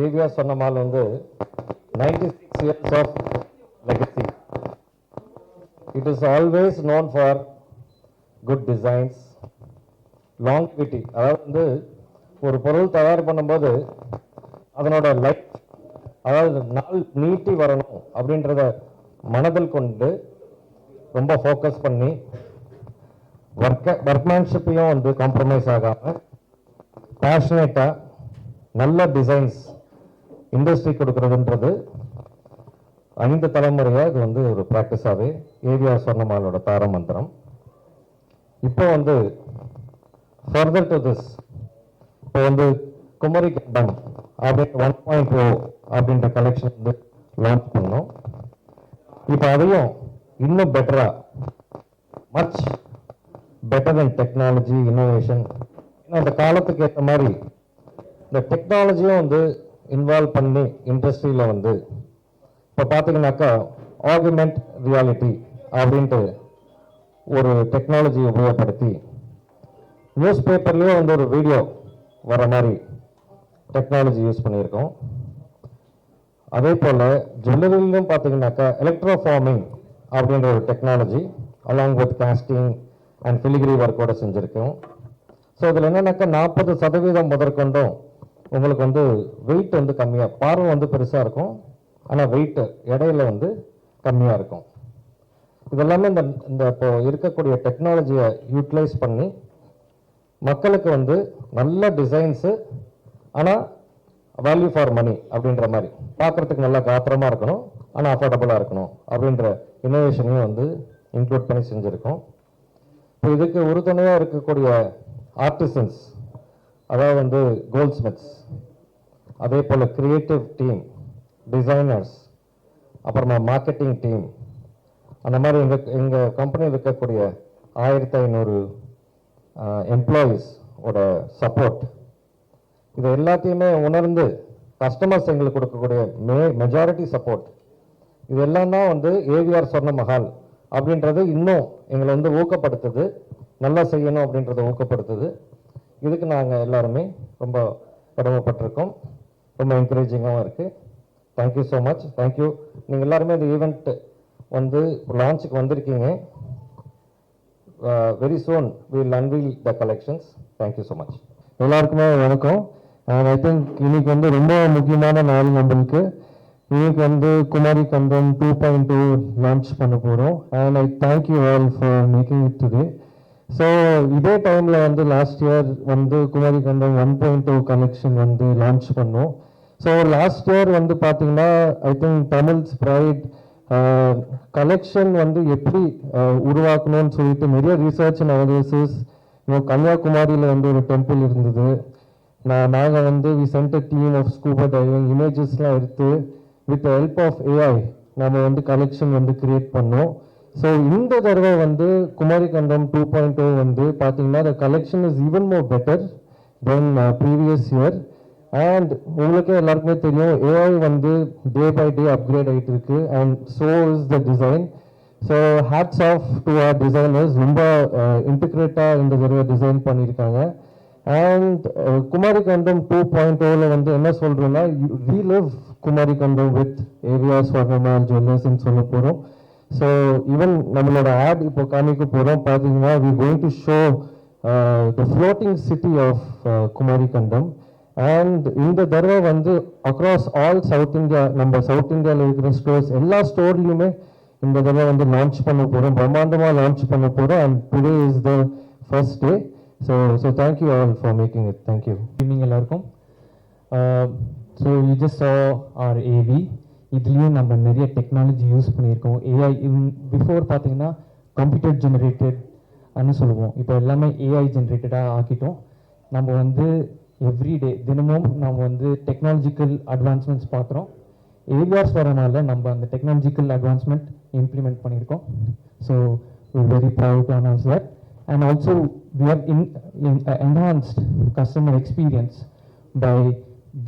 AVR சொன்ன mall வந்து 96 years of legacy. It is always known for good designs, longevity. அதாவது வந்து ஒரு பொருள் தயார் பண்ணும்போது அதனோட லைஃப், அதாவது நாள் நீட்டி வரணும் அப்படின்றத மனதில் கொண்டு ரொம்ப ஃபோக்கஸ் பண்ணி ஒர்க்மேன்ஷிப்பையும் வந்து காம்ப்ரமைஸ் ஆகாமல் பேஷனேட்டாக நல்ல டிசைன்ஸ் இண்டஸ்ட்ரி கொடுக்கறதுன்றது 5 தலைமுறையாக இது வந்து ஒரு ப்ராக்டிஸாகவே ஏவிஆர் சொர்ணமாலோட தார மந்திரம். இப்போ வந்து ஃபர்தர் டு திஸ், இப்போ வந்து குமரி கண்டம் அப்படின்ற 1.0 அப்படின்ற கலெக்ஷன் வந்து லான்ச் பண்ணோம். இப்போ அதையும் இன்னும் பெட்டராக, மச் பெட்டர் தென் டெக்னாலஜி இன்னோவேஷன், ஏன்னா அந்த காலத்துக்கு ஏற்ற மாதிரி இந்த டெக்னாலஜியும் வந்து இன்வால்வ் பண்ணி இண்டஸ்ட்ரியில் வந்து இப்போ பார்த்தீங்கன்னாக்கா ஆகுமெண்ட் ரியாலிட்டி அப்படின்ட்டு ஒரு டெக்னாலஜி உபயோகப்படுத்தி நியூஸ் பேப்பர்லேயே வந்து ஒரு வீடியோ வர மாதிரி டெக்னாலஜி யூஸ் பண்ணியிருக்கோம். அதே போல் ஜுவல்லரிலையும் பார்த்தீங்கன்னாக்கா எலக்ட்ரோஃபார்மிங் அப்படின்ற ஒரு technology along with casting and filigree ஒர்க்கோடு செஞ்சுருக்கோம். ஸோ இதில் என்னன்னாக்கா 40% முதற்கொண்டும் உங்களுக்கு வந்து வெயிட் வந்து கம்மியாக, பார்வை வந்து பெருசாக இருக்கும், ஆனால் வெயிட்டு எடையில் வந்து கம்மியாக இருக்கும். இதெல்லாமே இந்த இப்போ இருக்கக்கூடிய டெக்னாலஜியை யூட்டிலைஸ் பண்ணி மக்களுக்கு வந்து நல்ல டிசைன்ஸு, ஆனால் வேல்யூ ஃபார் மணி அப்படின்ற மாதிரி, பார்க்குறதுக்கு நல்லா காத்திரமாக இருக்கணும் ஆனால் அஃபோர்டபுளாக இருக்கணும் அப்படின்ற இன்னோவேஷனையும் வந்து இன்க்ளூட் பண்ணி செஞ்சுருக்கோம். இப்போ இதுக்கு உறுதுணையாக இருக்கக்கூடிய ஆர்டிசன்ஸ், அதாவது வந்து கோல்ட் ஸ்மித்ஸ், அதே போல் கிரியேட்டிவ் டீம், டிசைனர்ஸ், அப்புறமா மார்க்கெட்டிங் டீம், அந்த மாதிரி எங்கள் கம்பெனியில் இருக்கக்கூடிய 1500 எம்ப்ளாயீஸ் ஓட சப்போர்ட், இது எல்லாத்தையுமே உணர்ந்து கஸ்டமர்ஸ் எங்களுக்கு கொடுக்கக்கூடிய மெஜாரிட்டி சப்போர்ட், இது எல்லாம் தான் வந்து ஏவிஆர் சொர்ண மஹால் அப்படின்றது இன்னும் எங்களை வந்து ஊக்கப்படுத்துது, நல்லா செய்யணும் அப்படின்றத ஊக்கப்படுத்துது. இதுக்கு நாங்கள் எல்லாருமே ரொம்ப கடமைப்பட்டிருக்கோம், ரொம்ப என்கரேஜிங்காகவும் இருக்குது. Thank you so much. தேங்க்யூ. நீங்கள் எல்லாருமே இந்த ஈவெண்ட் வந்து லான்ச்சுக்கு வந்திருக்கீங்க. Very soon will unveil the collections. Thank you so much. எல்லாருக்குமே வணக்கம். அண்ட் ஐ திங்க் இன்னைக்கு வந்து ரொம்ப முக்கியமான நாள் நம்மளுக்கு. இன்னைக்கு வந்து குமாரி கண்டம் 2.2 லான்ச் பண்ண போகிறோம். And I thank you all for making it today. So இதே டைமில் வந்து லாஸ்ட் இயர் வந்து குமாரி கண்டம் 1.2 கலெக்ஷன் வந்து லான்ச் பண்ணோம். ஸோ லாஸ்ட் இயர் வந்து பார்த்தீங்கன்னா I think Tamils pride collection வந்து எப்படி உருவாக்கணும்னு சொல்லிட்டு நிறைய ரிசர்ச் அண்ட் அனாலிசிஸ். கன்னியாகுமரியில் வந்து ஒரு டெம்பிள் இருந்தது. நாங்கள் வந்து we sent a team of scuba diving இமேஜஸ்லாம் எடுத்து வித் ஹெல்ப் ஆஃப் ஏஐ நம்ம வந்து கலெக்ஷன் வந்து கிரியேட் பண்ணோம். ஸோ இந்த தடவை வந்து குமாரி கண்டம் 2.0 வந்து பார்த்தீங்கன்னா த collection is even more better then previous year. And உங்களுக்கே எல்லாருக்குமே தெரியும் ஏஐ வந்து டே பை டே அப்கிரேட் ஆகிட்டு இருக்கு. And so is the design. So hats off to our designers, ரொம்ப இன்டிகிரேட்டாக இந்த தடவை டிசைன் பண்ணியிருக்காங்க. அண்ட் குமாரி கண்டம் 2.0 வந்து என்ன சொல்கிறோன்னா ரீலிவ் குமாரி கண்டம் வித் ஏவிஆர் சொர்ணமால் ஜுவல்லர்ஸ்ன்னு சொல்ல போகிறோம். ஸோ ஈவன் நம்மளோட ஆட் இப்போ காமிக்க போகிறோம். பார்த்தீங்கன்னா we going to show the floating city of Kumari Kandam. And இந்த தடவை வந்து அக்ராஸ் ஆல் சவுத் இந்தியா, நம்ம சவுத் இந்தியாவில் இருக்கிற ஸ்டோர்ஸ் எல்லா ஸ்டோர்லையுமே இந்த தடவை வந்து லான்ச் பண்ண போகிறோம், பிரம்மாண்டமாக லான்ச் பண்ண போகிறோம். And today is the first day. So thank you all for making it. Thank you. Evening எல்லாருக்கும். So you just saw AR AV. இதுலேயும் நம்ம நிறைய டெக்னாலஜி யூஸ் பண்ணியிருக்கோம். ஏஐ பிஃபோர் பார்த்தீங்கன்னா கம்ப்யூட்டர் ஜெனரேட்டட்னு சொல்லுவோம், இப்போ எல்லாமே ஏஐ ஜென்ரேட்டடாக ஆக்கிட்டோம். நம்ம வந்து எவ்ரிடே தினமும் நம்ம வந்து டெக்னாலஜிக்கல் அட்வான்ஸ்மெண்ட்ஸ் பார்க்குறோம். ஏவிஆர்ஸ் வரனால நம்ம அந்த டெக்னாலஜிக்கல் அட்வான்ஸ்மெண்ட் இம்ப்ளிமெண்ட் பண்ணியிருக்கோம். So very proud to announce that. And also we have enhanced customer experience by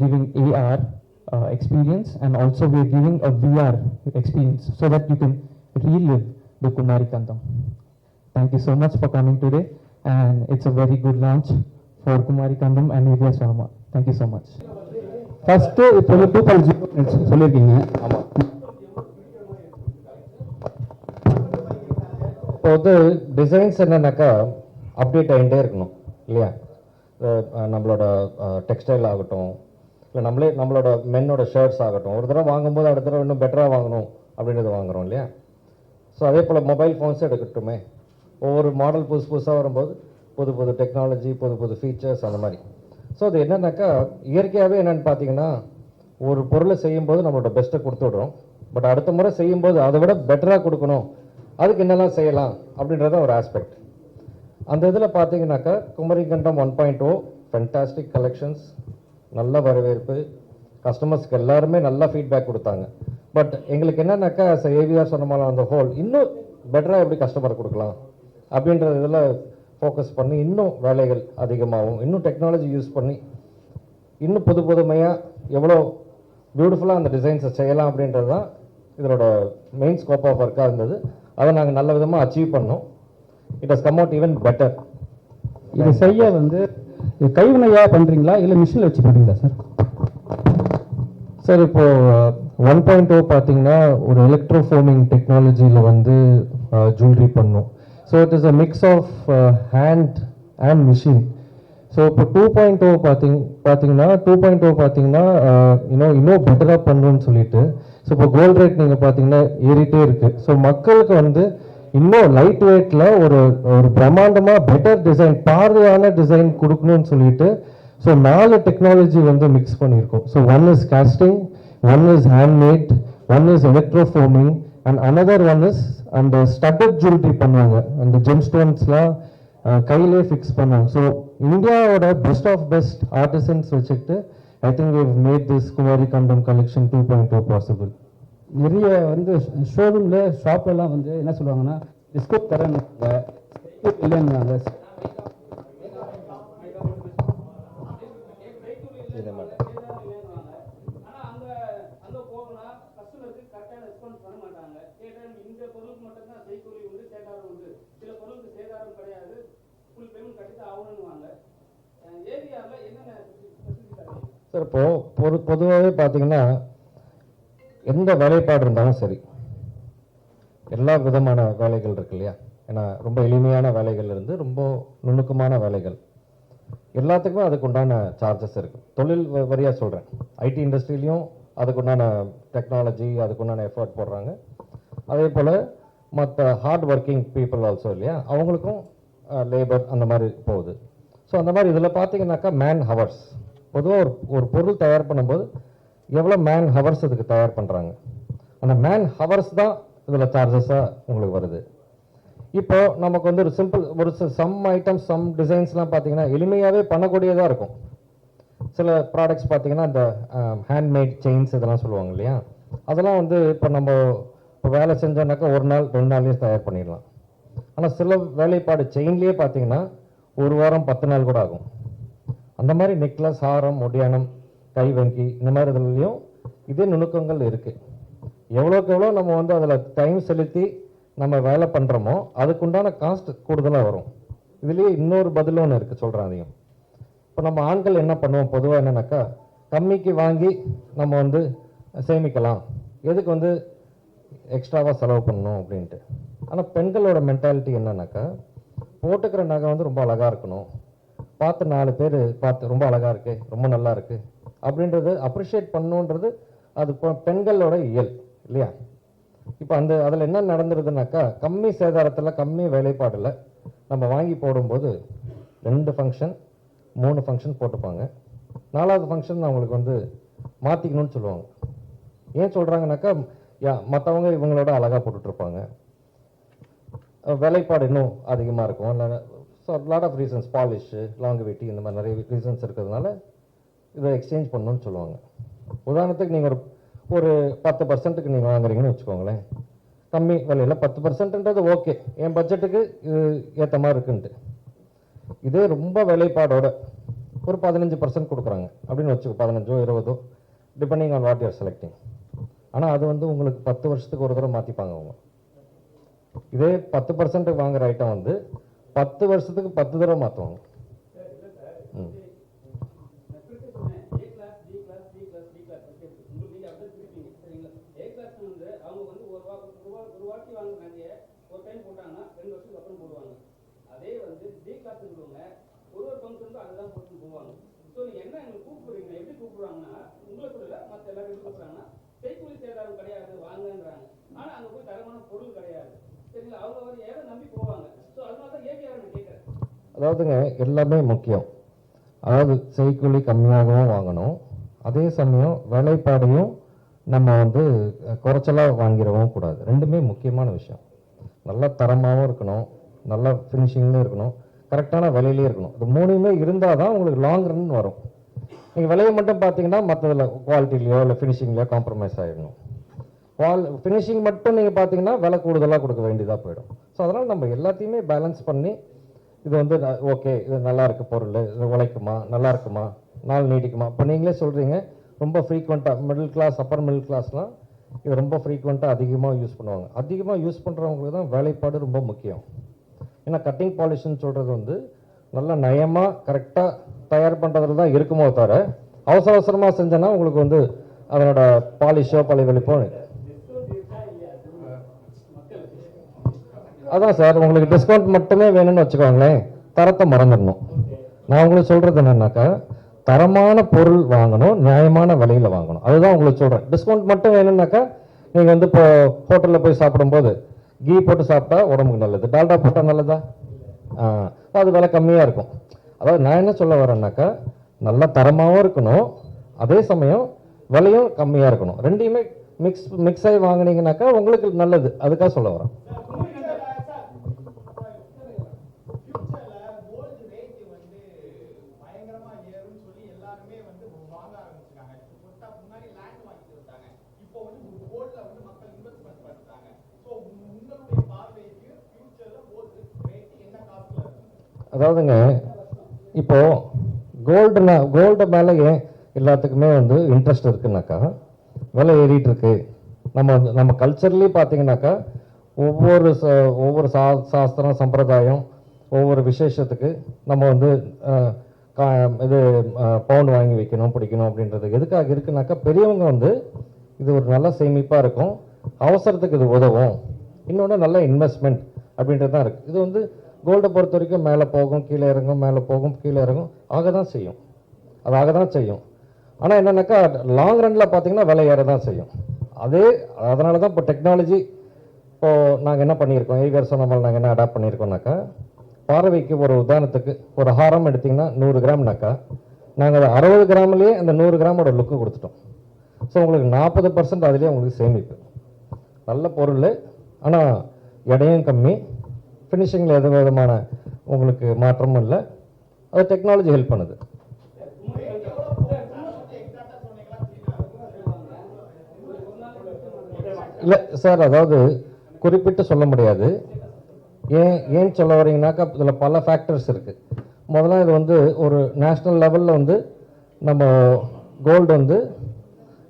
giving AR experience, and also we are giving a VR experience so that you can relive the Kumari Kandam. Thank you so much for coming today, and it's a very good launch for Kumari Kandam and ABS Rama. Thank you so much. First இப்போ வந்து 2.0 சொல்லியிருக்கீங்க. ஆமாம். இப்போ வந்து designs என்னன்னாக்கா update ஆகிட்டே இருக்கணும் இல்லையா? நம்மளோட டெக்ஸ்டைல் ஆகட்டும், இல்லை நம்மளோட மென்னோட ஷர்ட்ஸ் ஆகட்டும், ஒரு தடவை வாங்கும்போது அடுத்த தடவை இன்னும் பெட்டராக வாங்கணும் அப்படின்றது வாங்குகிறோம் இல்லையா? ஸோ அதே போல் மொபைல் ஃபோன்ஸே எடுக்கட்டுமே, ஒவ்வொரு மாடல் புதுசாக வரும்போது புது புது டெக்னாலஜி, புது புது ஃபீச்சர்ஸ் அந்த மாதிரி. ஸோ அது என்னன்னாக்கா இயற்கையாகவே என்னென்னு பார்த்தீங்கன்னா, ஒரு பொருளை செய்யும்போது நம்மளோட பெஸ்ட்டை கொடுத்து விடுறோம். பட் அடுத்த முறை செய்யும்போது அதை விட பெட்டராக கொடுக்கணும், அதுக்கு என்னெல்லாம் செய்யலாம் அப்படின்றத ஒரு ஆஸ்பெக்ட். அந்த இதில் பார்த்தீங்கன்னாக்கா குமரிக்கண்டம் 1.0 ஃபென்டாஸ்டிக் கலெக்ஷன்ஸ், நல்ல வரவேற்பு, கஸ்டமர்ஸ்க்கு எல்லாருமே நல்ல ஃபீட்பேக் கொடுத்தாங்க. பட் எங்களுக்கு என்னன்னாக்கா ஏவிஆர் சொன்ன மாதிரி அந்த ஹோல் இன்னும் பெட்டராக எப்படி கஸ்டமர் கொடுக்கலாம் அப்படின்ற இதில் ஃபோக்கஸ் பண்ணி இன்னும் வேலைகள் அதிகமாகும், இன்னும் டெக்னாலஜி யூஸ் பண்ணி இன்னும் புதுமையாக எவ்வளோ பியூட்டிஃபுல்லாக அந்த டிசைன்ஸை செய்யலாம் அப்படின்றது தான் இதனோட மெயின் ஸ்கோப் ஆஃப் ஒர்க்காக இருந்தது. அதை நாங்கள் நல்ல விதமாக அச்சீவ் பண்ணோம். It has come out even better. இதை செய்ய வந்து கைவினையாக பண்ணுறீங்களா இல்லை மிஷினில் வச்சு பண்ணுறீங்களா சார்? சார் இப்போ 1.0 பார்த்தீங்கன்னா ஒரு எலக்ட்ரோஃபோமிங் டெக்னாலஜியில் வந்து ஜுவல்லரி பண்ணோம். So it is a mix of hand and machine. So இப்போ 2.0 பார்த்தீங்கன்னா இன்னும் பெட்டராக பண்ணணும்னு சொல்லிட்டு, ஸோ இப்போ கோல்ட் ரேட் நீங்கள் பார்த்தீங்கன்னா ஏறிட்டே இருக்கு. ஸோ மக்களுக்கு வந்து இன்னும் லைட் வெயிட்டில் ஒரு பிரம்மாண்டமாக பெட்டர் டிசைன், பார்வையான டிசைன் கொடுக்கணும்னு சொல்லிட்டு ஸோ 4 டெக்னாலஜி வந்து மிக்ஸ் பண்ணியிருக்கோம். So one is casting, one is handmade, one is electroforming and another one is அந்த ஸ்டட்டட் ஜுவல்லரி பண்ணுவாங்க, அந்த ஜெம் ஸ்டோன்ஸ்லாம் கையிலே ஃபிக்ஸ் பண்ணுவாங்க. ஸோ இந்தியாவோட பெஸ்ட் ஆஃப் பெஸ்ட் ஆர்டிசன்ஸ் வச்சுக்கிட்டு I think we've made this Kumari Kandam collection 2.0 possible. நிறைய வந்து ஷோரூமில் ஷாப்லலாம் வந்து என்ன சொல்லுவாங்கன்னா டிஸ்கவுண்ட் தரேன்னு இல்லைன்னு. சார் இப்போது பொதுவாகவே பார்த்தீங்கன்னா எந்த வேலைப்பாடு இருந்தாலும் சரி, எல்லா விதமான வேலைகள் இருக்கு இல்லையா? ஏன்னா ரொம்ப எளிமையான வேலைகள் இருந்து ரொம்ப நுணுக்கமான வேலைகள் எல்லாத்துக்குமே அதுக்கு உண்டான சார்ஜஸ் இருக்குது. தொழில் வரியாக சொல்கிறேன், ஐடி இண்டஸ்ட்ரியிலையும் அதுக்குண்டான டெக்னாலஜி, அதுக்குண்டான எஃபர்ட் போடுறாங்க. அதே போல் மற்ற ஹார்ட் ஒர்க்கிங் பீப்புள் ஆல்சோ இல்லையா, அவங்களுக்கும் லேபர் அந்த மாதிரி போகுது. ஸோ அந்த மாதிரி இதில் பார்த்தீங்கன்னாக்கா மேன் ஹவர்ஸ், பொதுவாக ஒரு பொருள் தயார் பண்ணும்போது எவ்வளோ மேன் ஹவர்ஸ் இதுக்கு தயார் பண்ணுறாங்க, அந்த மேன் ஹவர்ஸ் தான் இதில் சார்ஜஸாக உங்களுக்கு வருது. இப்போ நமக்கு வந்து ஒரு சம் ஐட்டம்ஸ், சம் டிசைன்ஸ்லாம் பார்த்தீங்கன்னா எளிமையாகவே பண்ணக்கூடியதாக இருக்கும். சில ப்ராடக்ட்ஸ் பார்த்தீங்கன்னா இந்த ஹேண்ட்மேட் செயின்ஸ் இதெல்லாம் சொல்லுவாங்க இல்லையா, அதெல்லாம் வந்து இப்போ வேலை செஞ்சோன்னாக்கா 1 நாள் 2 நாள்லேயே தயார் பண்ணிடலாம். ஆனால் சில வேலைப்பாடு செயின்லேயே பார்த்தீங்கன்னா 1 வாரம் 10 நாள் கூட ஆகும். அந்த மாதிரி நெக்லஸ், ஹாரம், ஒடியானம், கைவங்கி இந்த மாதிரி இதுலையும் இதே நுணுக்கங்கள் இருக்குது. எவ்வளோக்கு எவ்வளோ நம்ம வந்து அதில் டைம் செலுத்தி நம்ம வேலை பண்ணுறோமோ அதுக்குண்டான காஸ்ட் கூடுதலாக வரும். இதுலேயே இன்னொரு பதில் ஒன்று இருக்குது, சொல்கிறேன் அதையும். இப்போ நம்ம ஆண்கள் என்ன பண்ணுவோம், பொதுவாக என்னன்னாக்கா கம்மிக்கு வாங்கி நம்ம வந்து சேமிக்கலாம், எதுக்கு வந்து எக்ஸ்ட்ராவாக செலவு பண்ணணும் அப்படின்ட்டு. ஆனால் பெண்களோட மென்டாலிட்டி என்னன்னாக்கா போட்டுக்கிற நகை வந்து ரொம்ப அழகாக இருக்கணும், பார்த்து 4 பேர் பார்த்து ரொம்ப அழகாக இருக்குது, ரொம்ப நல்லா இருக்குது அப்படின்றது அப்ரிஷியேட் பண்ணணுன்றது அது பெண்களோட இயல் இல்லையா? இப்போ அதில் என்ன நடந்துருதுனாக்கா கம்மி சேதாரத்தில், கம்மி வேலைப்பாடில் நம்ம வாங்கி போடும்போது 2 ஃபங்க்ஷன் 3 ஃபங்க்ஷன் போட்டுப்பாங்க. 4வது ஃபங்க்ஷன் அவங்களுக்கு வந்து மாற்றிக்கணும்னு சொல்லுவாங்க. ஏன் சொல்கிறாங்கனாக்கா மற்றவங்க இவங்களோட அழகாக போட்டுட்ருப்பாங்க, வேலைப்பாடு இன்னும் அதிகமாக இருக்கும். இல்லை so lot of reasons, polish, longevity, இந்த மாதிரி நிறைய ரீசன்ஸ் இருக்கிறதுனால இதை எக்ஸ்சேஞ்ச் பண்ணணும்னு சொல்லுவாங்க. உதாரணத்துக்கு நீங்கள் ஒரு 10% நீங்கள் வாங்குறீங்கன்னு வச்சுக்கோங்களேன், கம்மி விலையில் 10%ன்றது ஓகே, என் பட்ஜெட்டுக்கு இது ஏற்ற மாதிரி இருக்குன்ட்டு. இதே ரொம்ப வேலைப்பாடோட ஒரு 15% கொடுக்குறாங்க அப்படின்னு வச்சுக்கோ, 15ஓ 20ஓ depending on what you are selecting. ஆனால் அது வந்து உங்களுக்கு 10 வருஷத்துக்கு ஒரு தடவை மாற்றிப்பாங்க அவங்க. இதே 10% வாங்குற ஐட்டம் வந்து 10 வருஷத்துக்கு 10 தடவை மாற்றுவாங்க. ஒரு வாட்டி வாங்குற நகையை ஒரு டைம் போட்டாங்கன்னா 2 வருஷத்துக்கு அப்புறம் போடுவாங்க. அதே வந்து டி கிளாஸ் இருக்கிறவங்க ஒரு ஃபங்க்ஷனுக்கு அதுதான் போட்டு போவாங்க. ஸோ நீங்க என்ன எங்களுக்கு கூப்பிடுறீங்க, எப்படி கூப்பிடுறாங்கன்னா உங்களுக்கு இல்லை மற்ற எல்லாரும் எப்படி கூப்பிடுறாங்கன்னா செய்கூலி சேதாரம் கிடையாது வாங்கன்றாங்க. ஆனா அங்க போய் தரமான பொருள் கிடையாது. சரிங்களா, அவங்க வந்து எதை நம்பி போவாங்க. ஸோ அதனால தான் ஏபிஆர் கேட்குறேன். அதாவதுங்க எல்லாமே முக்கியம். அதாவது செய்கூலி கம்மியாகவும் வாங்கணும், அதே சமயம் வேலைப்பாடையும் நம்ம வந்து குறைச்சலாக வாங்கிடவும் கூடாது. ரெண்டுமே முக்கியமான விஷயம். நல்ல தரமாகவும் இருக்கணும், நல்ல ஃபினிஷிங்லையும் இருக்கணும், கரெக்டான விலையிலே இருக்கணும். இது மூணுமே இருந்தால் தான் உங்களுக்கு லாங் ரன் வரும். நீங்கள் விலையை மட்டும் பார்த்தீங்கன்னா மற்றதில் குவாலிட்டிலையோ இல்லை ஃபினிஷிங்லையோ காம்ப்ரமைஸ் ஆகிடணும். ஃபினிஷிங் மட்டும் நீங்கள் பார்த்தீங்கன்னா விலை கூடுதலாக கொடுக்க வேண்டியதாக போயிடும். ஸோ அதனால் நம்ம எல்லாத்தையுமே பேலன்ஸ் பண்ணி இது வந்து ஓகே இது நல்லா இருக்கு பொருள், இது உழைக்குமா, நல்லா இருக்குமா, நாள் நீடிக்குமா. இப்போ நீங்களே சொல்கிறீங்க ரொம்ப ஃப்ரீக்வெண்ட்டாக மிடில் கிளாஸ் அப்பர் மிடில் கிளாஸ்லாம் இது ரொம்ப ஃப்ரீக்வெண்ட்டாக அதிகமாக யூஸ் பண்ணுவாங்க. அதிகமாக யூஸ் பண்ணுறவங்களுக்கு தான் வேலைப்பாடு ரொம்ப முக்கியம். ஏன்னா கட்டிங் பாலிஷ்ன்னு சொல்கிறது வந்து நல்ல நயமாக கரெக்டாக தயார் பண்ணுறதுல தான் இருக்குமோ தவிர அவசர அவசரமாக செஞ்சோன்னா உங்களுக்கு வந்து அதனோட பாலிஷோ பழைவெளிப்போ. அதான் சார், உங்களுக்கு டிஸ்கவுண்ட் மட்டுமே வேணும்னு வச்சுக்கோங்களேன், தரத்தை மறந்துடணும். நான் உங்களுக்கு சொல்கிறது என்னன்னாக்கா தரமான பொருள் வாங்கணும், நியாயமான விலையில் வாங்கணும். அதுதான் உங்களுக்கு சொல்கிறேன். டிஸ்கவுண்ட் மட்டும் வேணும்னாக்கா நீங்கள் வந்து இப்போ ஹோட்டலில் போய் சாப்பிடும்போது கீ போட்டு சாப்பிட்டா உடம்புக்கு நல்லது, டால்டா போட்டால் நல்லதா? அது விலை கம்மியாக இருக்கும். அதாவது நான் என்ன சொல்ல வரேன்னாக்கா நல்ல தரமாகவும் இருக்கணும், அதே சமயம் விலையும் கம்மியாக இருக்கணும். ரெண்டையுமே மிக்ஸ் ஆகி வாங்கினீங்கன்னாக்கா உங்களுக்கு நல்லது. அதுக்காக சொல்ல வரேன். அதாவதுங்க இப்போ கோல்டு மேலே ஏன் எல்லாத்துக்குமே வந்து இன்ட்ரெஸ்ட் இருக்குனாக்கா விலை ஏறிட்டு இருக்கு. நம்ம கல்ச்சர்லேயே பார்த்தீங்கன்னாக்கா ஒவ்வொரு சாஸ்திரம் சம்பிரதாயம் ஒவ்வொரு விசேஷத்துக்கு நம்ம வந்து இது பவுன் வாங்கி வைக்கணும் பிடிக்கணும் அப்படின்றது எதுக்காக இருக்குனாக்கா பெரியவங்க வந்து இது ஒரு நல்ல சேமிப்பாக இருக்கும், அவசரத்துக்கு இது உதவும், இன்னொன்று நல்ல இன்வெஸ்ட்மெண்ட் அப்படின்றது தான் இருக்குது. இது வந்து கோல்டை பொறுத்த வரைக்கும் மேலே போகும் கீழே இறங்கும், மேலே போகும் கீழே இறங்கும், ஆக தான் செய்யும். அது ஆக தான் செய்யும். ஆனால் என்னென்னாக்கா லாங் ரன்னில் பார்த்தீங்கன்னா விலை ஏற தான் செய்யும். அதனால தான் இப்போ டெக்னாலஜி இப்போது நாங்கள் என்ன பண்ணியிருக்கோம், ஏவிஆர் சொன்ன நாங்கள் என்ன அடாப்ட் பண்ணியிருக்கோம்னாக்கா பார்வைக்கு ஒரு உதாரணத்துக்கு ஒரு ஹாரம் எடுத்திங்கன்னா 100 கிராம்னாக்கா நாங்கள் 60 கிராம்லேயே அந்த 100 கிராமோட லுக்கு கொடுத்துட்டோம். ஸோ உங்களுக்கு 40% அதுலேயே உங்களுக்கு சேமிப்பு. நல்ல பொருள், ஆனால் எடையும் கம்மி, ஃபினிஷிங்கில் எந்த விதமான உங்களுக்கு மாற்றமும் இல்லை. அது டெக்னாலஜி ஹெல்ப் பண்ணுது. இல்லை சார், அதாவது குறிப்பிட்டு சொல்ல முடியாது. ஏன் சொல்ல வரீங்கன்னாக்கா இதில் பல ஃபேக்டர்ஸ் இருக்குது. முதல்ல இது வந்து ஒரு நேஷ்னல் லெவலில் வந்து நம்ம கோல்டு வந்து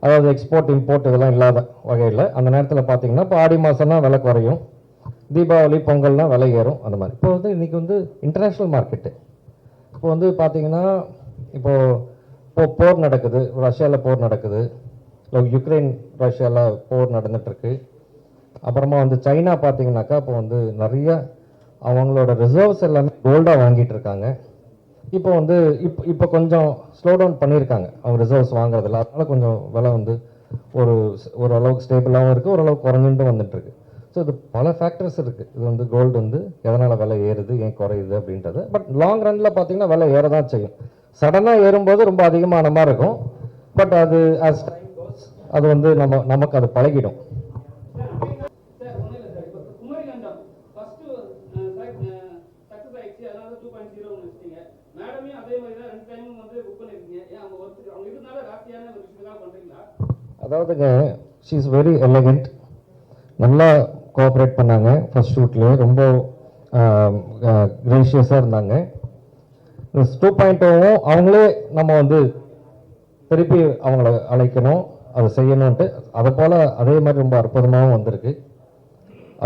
அதாவது எக்ஸ்போர்ட் இம்போர்ட் இதெல்லாம் இல்லாத வகையில் அந்த நேரத்தில் பார்த்தீங்கன்னா இப்போ ஆடி மாதம்னா விலை குறையும், தீபாவளி பொங்கல்னால் விலை ஏறும். அந்த மாதிரி இப்போ வந்து இன்றைக்கி வந்து இன்டர்நேஷ்னல் மார்க்கெட்டு. இப்போ வந்து பார்த்தீங்கன்னா இப்போது போர் நடக்குது, ரஷ்யாவில் போர் நடக்குது, யுக்ரைன் ரஷ்யாவில் போர் நடந்துகிட்ருக்கு. அப்புறமா வந்து சைனா பார்த்தீங்கன்னாக்கா இப்போ வந்து நிறைய அவங்களோட ரிசர்வ்ஸ் எல்லாமே கோல்டாக வாங்கிட்டு இருக்காங்க. இப்போ வந்து இப்போ கொஞ்சம் ஸ்லோ டவுன் பண்ணியிருக்காங்க அவங்க ரிசர்வ்ஸ் வாங்குறதில்ல. அதனால கொஞ்சம் விலை வந்து ஓரளவுக்கு ஸ்டேபிளாகவும் இருக்குது, ஓரளவுக்கு குறைஞ்சிட்டு வந்துட்டுருக்கு. ஸோ இது பல ஃபேக்டர்ஸ் இருக்குது. இது வந்து கோல்டு வந்து எதனால் விலை ஏறுது ஏன் குறையுது அப்படின்றது. பட் லாங் ரன்னில் பார்த்தீங்கன்னா விலை ஏற தான் செய்யும். சடனாக ஏறும்போது ரொம்ப அதிகமான மாதிரி இருக்கும். பட் அது அது வந்து நமக்கு அது பழகிடும். அதாவதுங்க ஷீ இஸ் வெரி எலகண்ட், நல்லா கோஆப்ரேட் பண்ணாங்க. ஃபர்ஸ்ட் ஷூட்லேயே ரொம்ப கிரேஷியஸாக இருந்தாங்க. 2.0 அவங்களே நம்ம வந்து திருப்பி அவங்கள அழைக்கணும், அதை செய்யணும்ன்ட்டு அதை போல் அதே மாதிரி ரொம்ப அற்புதமாகவும் வந்திருக்கு.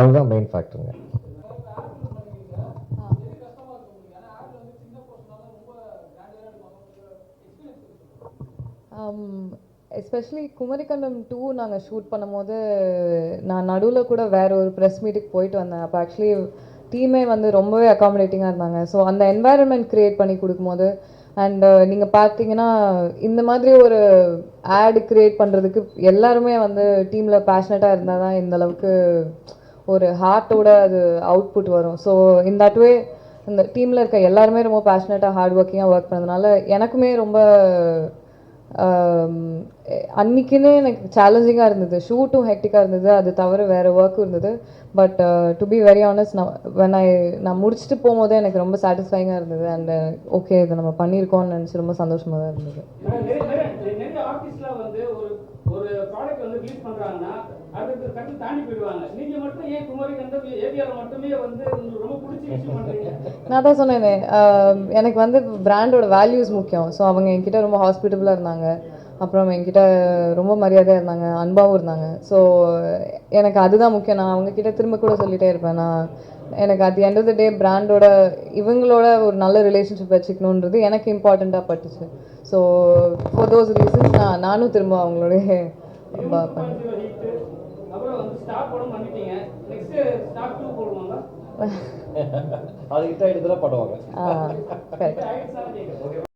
அதுதான் மெயின் ஃபேக்டருங்க. எஸ்பெஷலி குமரிக்கண்டம் 2 நாங்கள் ஷூட் பண்ணும்போது நான் நடுவில் கூட வேற ஒரு ப்ரெஸ் மீட்டுக்கு போயிட்டு வந்தேன். அப்போ ஆக்சுவலி டீமே வந்து ரொம்பவே அகாமடேட்டிங்காக இருந்தாங்க. ஸோ அந்த என்வாயரன்மெண்ட் க்ரியேட் பண்ணி கொடுக்கும்போது அண்ட் நீங்கள் பார்த்தீங்கன்னா இந்த மாதிரி ஒரு ஆட் க்ரியேட் பண்ணுறதுக்கு எல்லாருமே வந்து டீமில் பேஷனட்டாக இருந்தால் தான் இந்த அளவுக்கு ஒரு ஹார்ட்டோட அது அவுட்புட் வரும். ஸோ இன் தட் வே இந்த டீமில் இருக்க எல்லாருமே ரொம்ப பேஷனட்டாக ஹார்ட் ஒர்க்கிங்காக ஒர்க் பண்ணதுனால எனக்குமே ரொம்ப அன்றைக்கினே எனக்கு சேலஞ்சிங்காக இருந்தது. ஷூட்டும் ஹெக்டிக்காக இருந்தது, அது தவிர வேறு ஒர்க்கும் இருந்தது. But to be very honest நான் முடிச்சுட்டு போகும்போதே எனக்கு ரொம்ப சாட்டிஸ்ஃபைங்காக இருந்தது. அண்ட் ஓகே இதை நம்ம பண்ணியிருக்கோம்னு நினச்சி ரொம்ப சந்தோஷமாக தான் இருந்தது. நிறைய ஆர்டிஸ்ட்லாம் வந்து ஒரு ஒரு ப்ராடக்ட் வந்து ரிலீஸ் பண்றாங்கன்னா அதுக்கு கட்டு தாண்டி போயிடுவாங்க. நீங்க மட்டும் ஏன் குமரிக்கண்டம் ஏவிஆர் மட்டுமே வந்து உங்களுக்கு ரொம்ப பிடிச்ச விஷயம் பண்றீங்க? நான் தான் சொன்னேனே, எனக்கு வந்து பிராண்டோட வேல்யூஸ் முக்கியம். ஸோ அவங்க என்கிட்ட ரொம்ப ஹாஸ்பிட்டபுளாக இருந்தாங்க, அப்புறம் என்கிட்ட ரொம்ப மரியாதையாக இருந்தாங்க, அன்பாகவும் இருந்தாங்க. ஸோ எனக்கு அதுதான் முக்கியம். நான் அவங்கக்கிட்ட திரும்ப கூட சொல்லிகிட்டே இருப்பேன், எனக்கு at the end of the day பிராண்டோட இவங்களோட ஒரு நல்ல ரிலேஷன்ஷிப் வச்சுக்கணுன்றது எனக்கு இம்பார்ட்டண்ட்டாக பட்டுச்சு. ஸோ ஃபார் தோஸ் ரீசன்ஸ் நானும் திரும்ப அவங்களோடைய அப்புறம் வந்து ஸ்டார் படம் பண்ணிட்டீங்க, நெக்ஸ்ட் ஸ்டார் 2 போடுவாங்க. அது ஹிட் ஆயிடுதுல பண்ணுவாங்க. கரெக்ட். ஆயிடுச்சா கேக்குறேன்.